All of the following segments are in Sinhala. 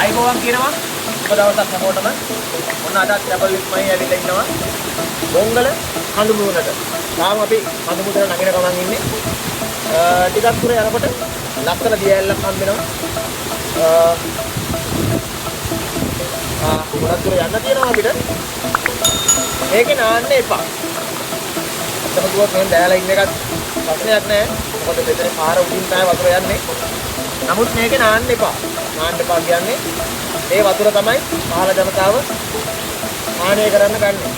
අයිබෝවන් කියනවා ඔබ දවසක් හැමෝටම ඔන්න අදත් ඩබල් විත් MaHe ඇවිල්ලා ඉන්නවා ගොංගල කඳු මුදුනට. තාම අපි කඳු මුදුන නගින ගමන් ඉන්නේ. ටිකක් දුර යනකොට ලස්සන දියැලක් හම් වෙනවා. ගොඩක් දුර යන්න තියෙනවා අපිට. මේකේ නාන්න එපා. අතන දුවක් මෙහෙන් දැයලා ඉන්න එකත් ප්‍රශ්නයක් නෑ. මොකද මෙතන පාර උඩින් තමයි වතුර යන්නේ. නමුත් මේකේ නාන්න එපා. නාන්න එපා කියන්නේ මේ වතුර තමයි පහළ ජනතාව පානය කරන්න ගන්නෙ.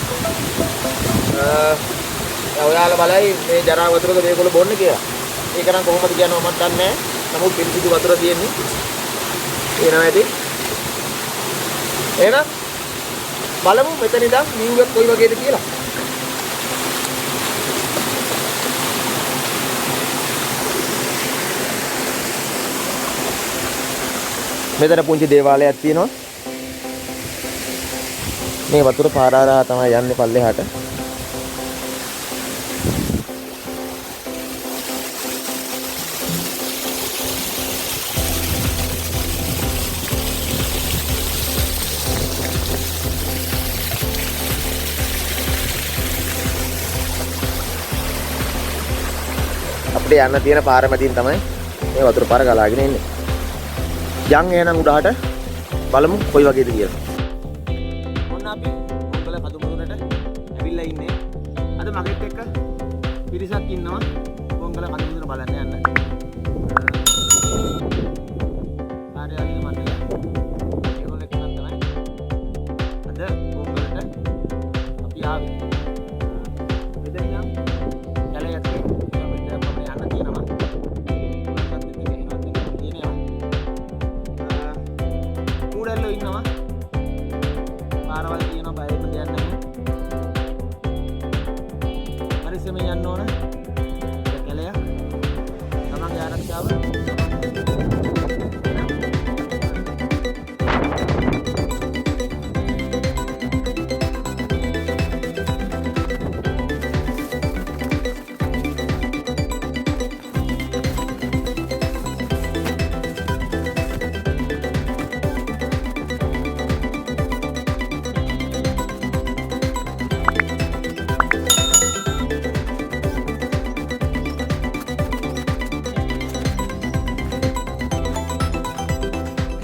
ඔයාලා බලයි මේ ජරා වතුරක මේගොල්ලෝ බොන්නේ කියලා. ඒක නම් කොහොමද කියනවා මම දන්නේ නැහැ. නමුත් පිරිසිදු වතුර තියෙන්නේ. එනවා ඇති. එහෙනම් බලමු මෙතන ඉඳන් view එක කොයි වගේද කියලා. මෙතන පුංචි දේවාලයක් තියෙනවා. මේ වතුර පාරාරා තමයි යන්නේ පල්ලෙහාට. අපිට යන්න තියෙන පාර මැදින් තමයි මේ වතුර පාර ගලාගෙන එන්නේ. යන් එහෙනම් උඩහට බලමු කොයි වගේද කියලා. ඔන්න අපි ගොංගල කඳු මුදුනට ඇවිල්ලා ඉන්නේ. අද මගෙත් එක්ක පිරිසක් ඉන්නවා ගොංගල කඳු මුදුන බලන්න යන්න. කාර්යාලීය මණ්ඩලය ඒගොල්ලෝ එක්ක තමයි අද ගොංගලට අපි ආවේ. මෙතන නම් කැලේ යටේ ඉන්නවා පාරවල් තියෙනවා බයෙම දෙයක් නැහැ. පරිස්සමෙන් යන්න ඕන. කැලය තමන්ගේ ආරක්ෂාව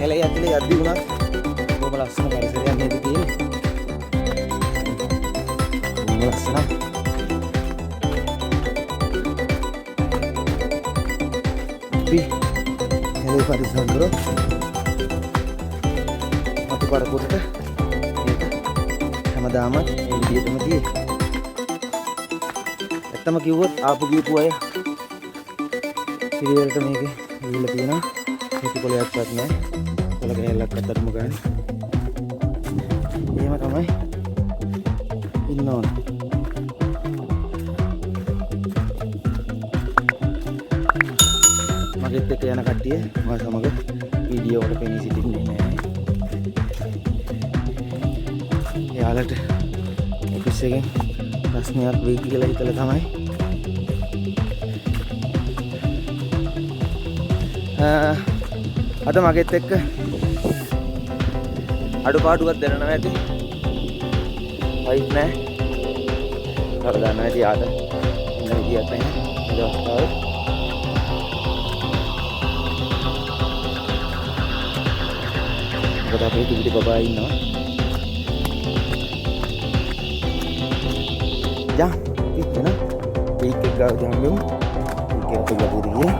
කැලේ ඇතුලේ යද්දි වුණත් බොහොම ලස්සන පරිසරයක් නේද තියෙන්නේ. බොහොම ලස්සනයි. අපි කැලේ පරිසරය අතු කරපොතට හැමදාම ඒ විදිහටම තියෙයි. ඇත්තම කිව්වොත් ආපු ගියපු අය පිළිවෙලට මේක ඉවිල්ලා තියෙනවා. හිත කොලයක්වත් නැහැ. කොල ගෑල්ලක් අතරම ගන්න. එහෙම තමයි ඉන්න ඕන. මගෙත් එක්ක යන කට්ටිය මා සමග වීඩියෝ වල පෙනී සිටින්නේ නැහැ. එයාලට ඔෆිස් එකෙන් ප්‍රශ්නයක් වෙයි කියලා හිතලා තමයි අද මගෙත් එක්ක අඩුපාඩුවක් දැනනවා ඇති. වයිස් නැහැ. කවදා දන්නවා ඇති ආද. ඉන්න විදියක් නැහැ. ඒ අවස්ථාවේ මොකද අපේ පිටි බබා ඉන්නවා. යා ඉතින් ඒක ගාව ගියාම ඒක අපේ ගියේ.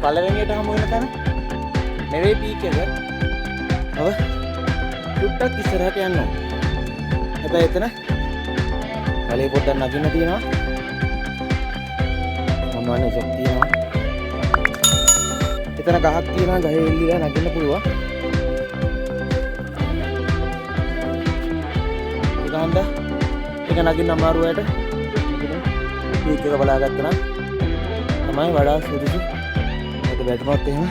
පළවෙනියට හමු වෙන තැන නෙවෙයි පීක් එක. ඔව්. ටුට්ටක් ඉස්සරහට යන්න ඕන. හැබැයි එතන කලේ පොඩ්ඩක් නගින්න තියෙනවා. සාමාන්‍ය උසක් තියෙනවා. එතන ගහක් තියෙනවා. ගහේ එල්ලීලා නගින්න පුළුවන්. ඒකන්ද ඒක නගින්න අමාරු වෙට පීක් එක බලාගත්තා නම් තමයි වඩා සුදුසු. ඒක වැටුනොත් එහෙම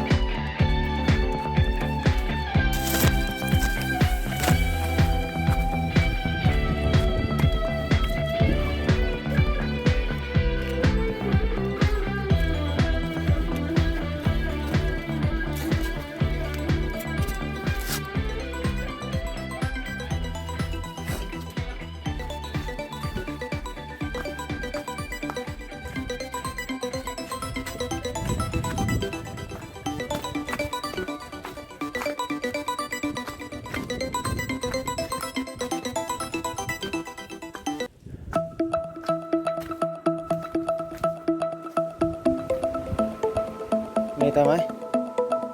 මේ තමයි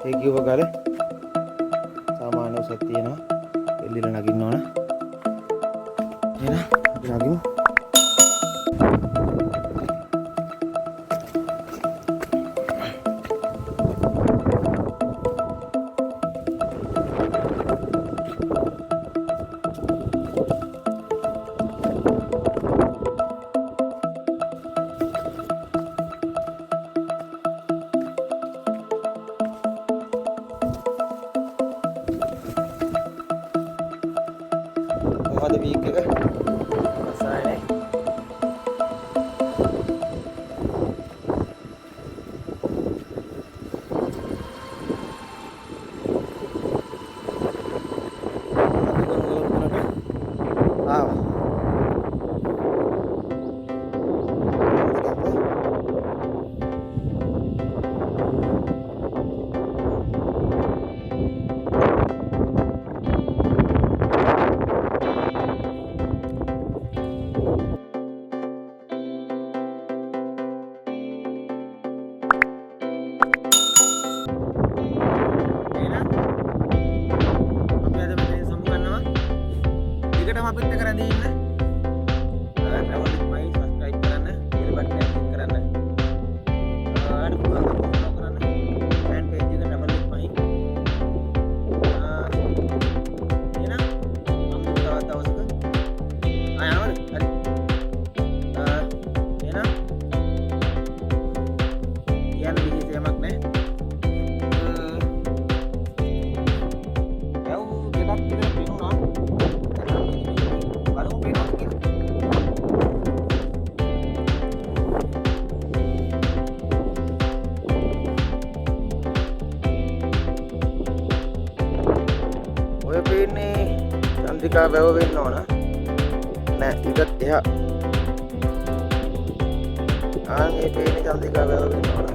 ඒ කිව්ව ගල සාමාන්‍ය උසක් තියෙනවා. එල්ලීලා නගින්න ඕන. එහෙනම් අපි නගිමු. මොකද වීක් එක අසායනේ අපිත් එක්ක රැඳී ඉන්න. travel with MaHe subscribe කරන්න. bell button එක click කරන්න. අර පුළුවන් follow කරන්න. fan page එක travel with MaHe. එහෙනම් මම තවත් දවසක ආයවද? හරි. එහෙනම් යන්න විදිහට යමක් නැහැ. දෙකක් විතර පේනවා. ඔය පේන්නේ චන්ද්‍රිකා වැව වෙන්න ඕන. නෑ ඊටත් එහා. මේ පේන්නේ චන්ද්‍රිකා වැව වෙන්න ඕන.